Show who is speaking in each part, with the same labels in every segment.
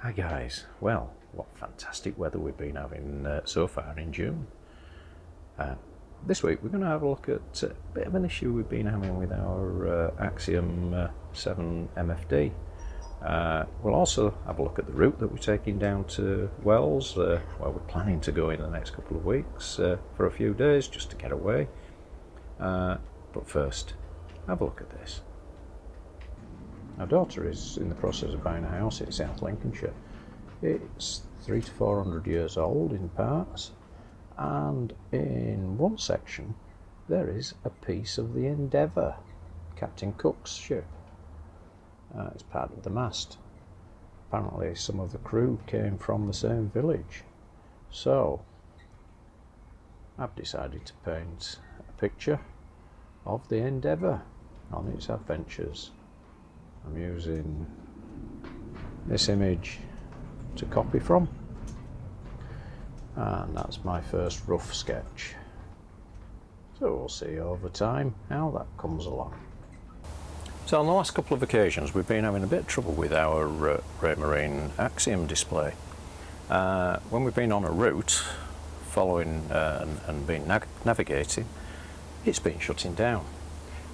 Speaker 1: Hi guys, well, what fantastic weather we've been having so far in June. This week we're going to have a look at a bit of an issue we've been having with our Axiom 7 MFD. We'll also have a look at the route that we're taking down to Wells, where we're planning to go in the next couple of weeks for a few days just to get away. But first, have a look at this. Our daughter is in the process of buying a house in South Lincolnshire. It's 300 to 400 years old in parts, and in one section there is a piece of the Endeavour, Captain Cook's ship. It's part of the mast. Apparently some of the crew came from the same village. So I've decided to paint a picture of the Endeavour on its adventures. I'm using this image to copy from, and that's my first rough sketch. So we'll see over time how that comes along. So on the last couple of occasions we've been having a bit of trouble with our Raymarine Axiom display. When we've been on a route following and been navigating, it's been shutting down.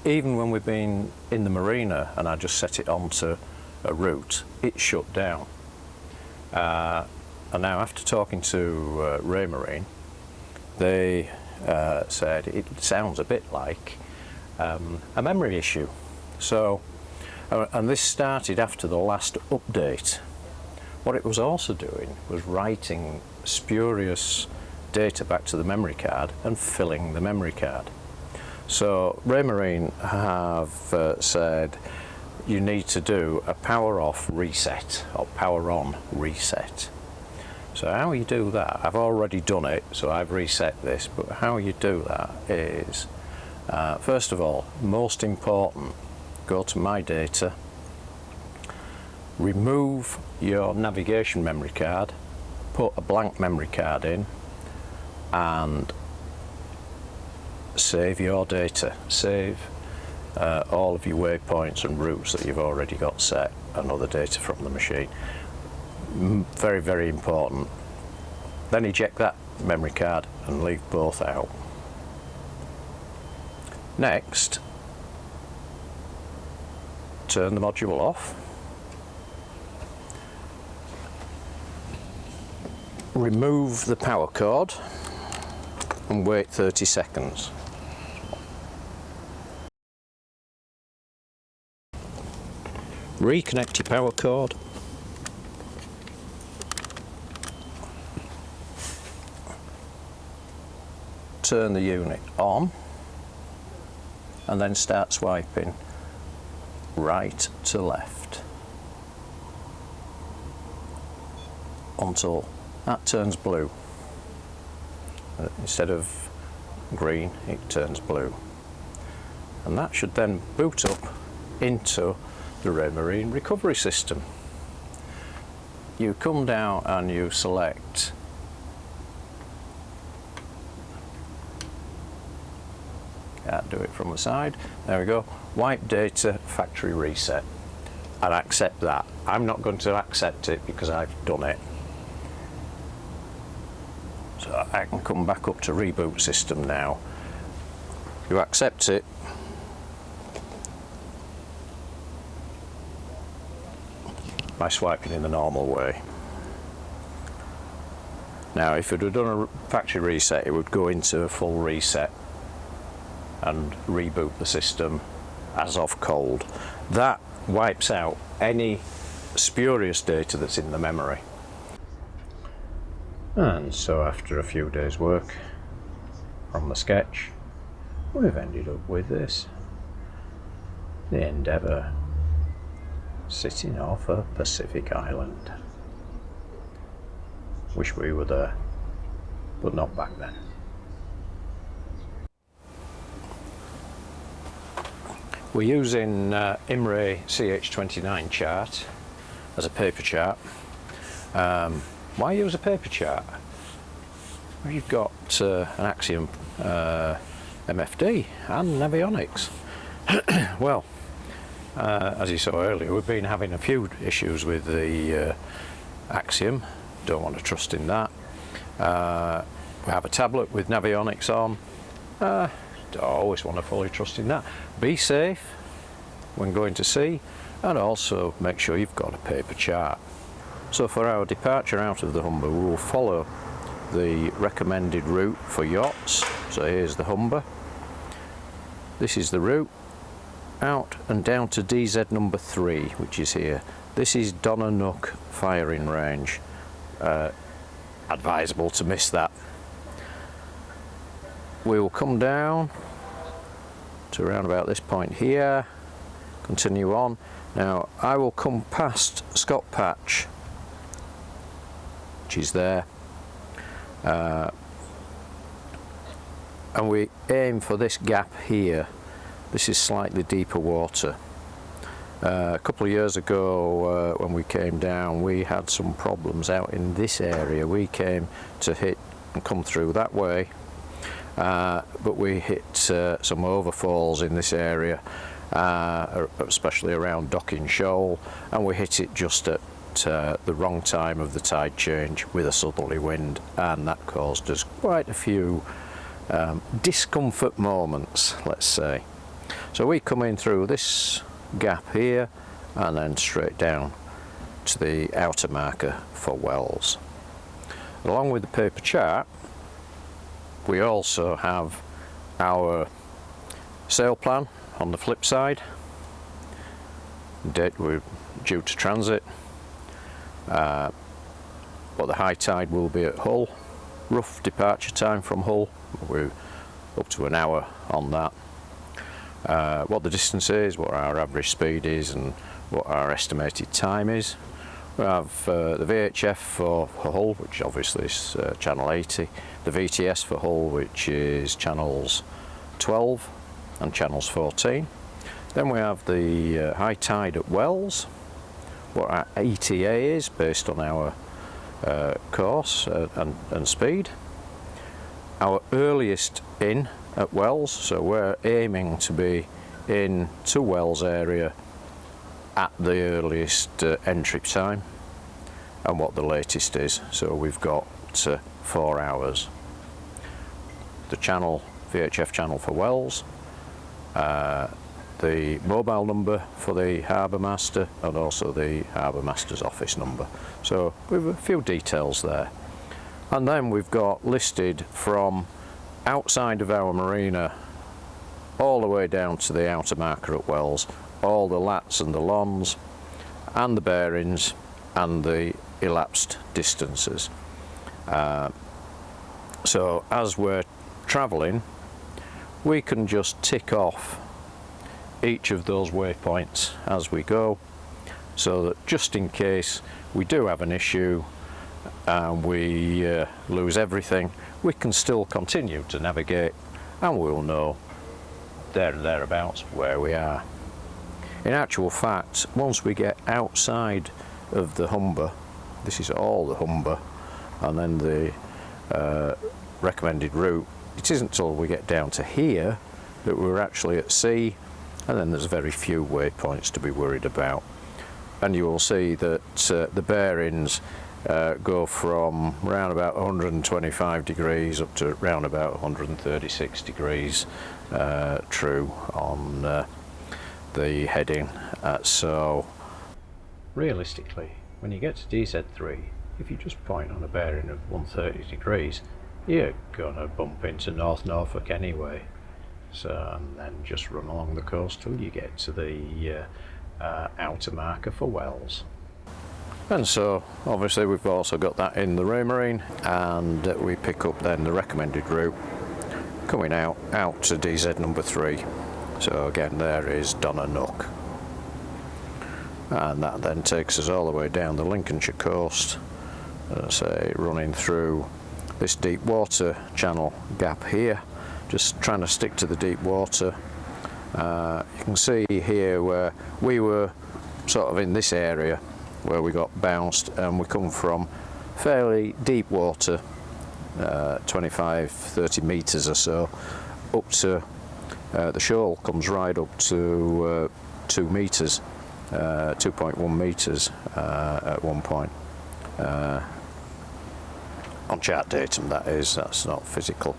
Speaker 1: Even when we've been in the marina and I just set it onto a route, it shut down. And now after talking to Raymarine, they said it sounds a bit like a memory issue. So, and this started after the last update. What it was also doing was writing spurious data back to the memory card and filling the memory card. So Raymarine have said you need to do a power off reset or power on reset. So how you do that, I've already done it, so I've reset this, but how you do that is, first of all, most important, go to My Data, remove your navigation memory card, put a blank memory card in, and save your data. Save all of your waypoints and routes that you've already got set and other data from the machine. Very, very important. Then eject that memory card and leave both out. Next, turn the module off. Remove the power cord and wait 30 seconds. Reconnect your power cord. Turn the unit on and then start swiping right to left until that turns blue. Instead of green, it turns blue. And that should then boot up into the Raymarine recovery system. You come down and you select can't do it from the side. There we go. Wipe data, factory reset, and accept that. I'm not going to accept it because I've done it. So I can come back up to reboot system now. You accept it. By swiping in the normal way. Now if it had done a factory reset, it would go into a full reset and reboot the system as of cold. That wipes out any spurious data that's in the memory. And so after a few days work from the sketch, we've ended up with this. The Endeavour sitting off a Pacific island. Wish we were there, but not back then. We're using IMRAE CH29 chart as a paper chart. Why use a paper chart? Well, you've got an Axiom MFD and avionics. Well, as you saw earlier, we've been having a few issues with the Axiom, don't want to trust in that. We have a tablet with navionics on, don't always want to fully trust in that. Be safe when going to sea, and also make sure you've got a paper chart. So for our departure out of the Humber, we will follow the recommended route for yachts. So here's the Humber, this is the route out and down to DZ number 3, which is here. This is Nook firing range. Advisable to miss that. We will come down to around about this point here, continue on. Now I will come past Scott Patch, which is there, and we aim for this gap here. This is slightly deeper water. A couple of years ago when we came down, we had some problems out in this area. We came to hit and come through that way, but we hit some overfalls in this area, especially around Docking Shoal, and we hit it just at the wrong time of the tide change with a southerly wind, and that caused us quite a few discomfort moments, let's say. So we come in through this gap here and then straight down to the outer marker for Wells. Along with the paper chart, we also have our sail plan on the flip side. Date we're due to transit, but the high tide will be at Hull. Rough departure time from Hull, we're up to an hour on that. What the distance is, what our average speed is, and what our estimated time is. We have the VHF for Hull, which obviously is channel 80, the VTS for Hull, which is channels 12 and channels 14. Then we have the high tide at Wells, what our ETA is based on our course and speed. Our earliest in at Wells, so we're aiming to be in to Wells area at the earliest entry time, and what the latest is. So we've got 4 hours. The channel, VHF channel for Wells, the mobile number for the harbour master, and also the harbour master's office number. So we've a few details there. And then we've got listed from outside of our marina all the way down to the outer marker at Wells, all the lats and the lons and the bearings and the elapsed distances. So as we're travelling, we can just tick off each of those waypoints as we go, so that just in case we do have an issue and we lose everything, we can still continue to navigate and we'll know there and thereabouts where we are. In actual fact, once we get outside of the Humber, this is all the Humber, and then the recommended route, it isn't until we get down to here that we're actually at sea, and then there's very few waypoints to be worried about. And you will see that the bearings go from around about 125 degrees up to around about 136 degrees true on the heading. So realistically, when you get to DZ3, if you just point on a bearing of 130 degrees, you're gonna bump into North Norfolk anyway. So, and then just run along the coast till you get to the outer marker for Wells. And so obviously we've also got that in the Raymarine, and we pick up then the recommended route coming out to DZ number 3. So again, there is Nook, and that then takes us all the way down the Lincolnshire coast, say running through this deep water channel gap here, just trying to stick to the deep water. You can see here where we were sort of in this area where we got bounced, and we come from fairly deep water, 25-30 metres or so, up to the shoal comes right up to 2 metres, 2.1 metres at one point. on chart datum, that is, that's not physical,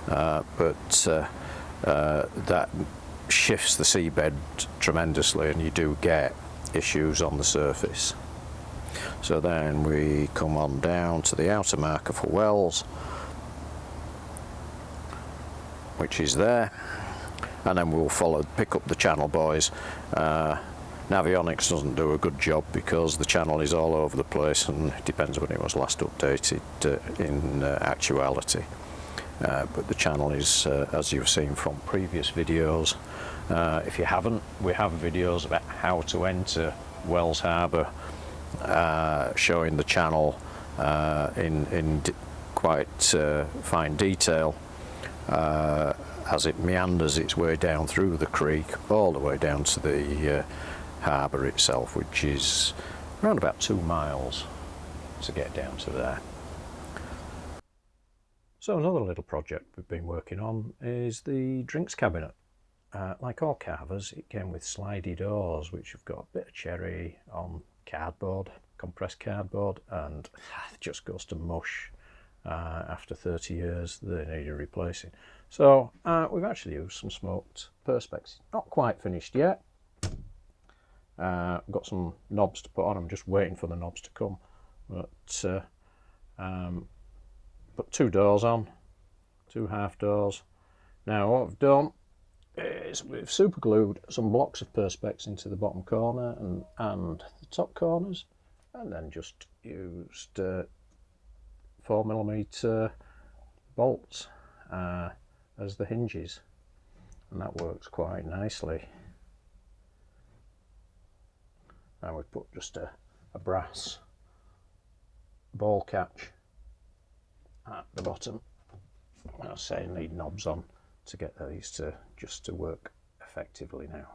Speaker 1: but that shifts the seabed tremendously, and you do get issues on the surface. So then we come on down to the outer marker for wells, which is there, and then we'll pick up the channel buoys. Navionics doesn't do a good job because the channel is all over the place, and it depends when it was last updated in actuality. But the channel is, as you've seen from previous videos, if you haven't, we have videos about how to enter Wells Harbour, showing the channel in quite fine detail as it meanders its way down through the creek all the way down to the harbour itself, which is around about 2 miles to get down to there. So another little project we've been working on is the drinks cabinet. Like all carvers, it came with slidey doors, which have got a bit of cherry on cardboard, compressed cardboard, and it just goes to mush. After 30 years, they need replacing. So we've actually used some smoked perspex. Not quite finished yet. Got some knobs to put on. I'm just waiting for the knobs to come. But put 2 doors on, 2 half doors. Now what I've done is we've super glued some blocks of perspex into the bottom corner and the top corners, and then just used 4mm bolts as the hinges, and that works quite nicely. And we've put just a brass ball catch at the bottom. I say I need knobs on to get these to work effectively now.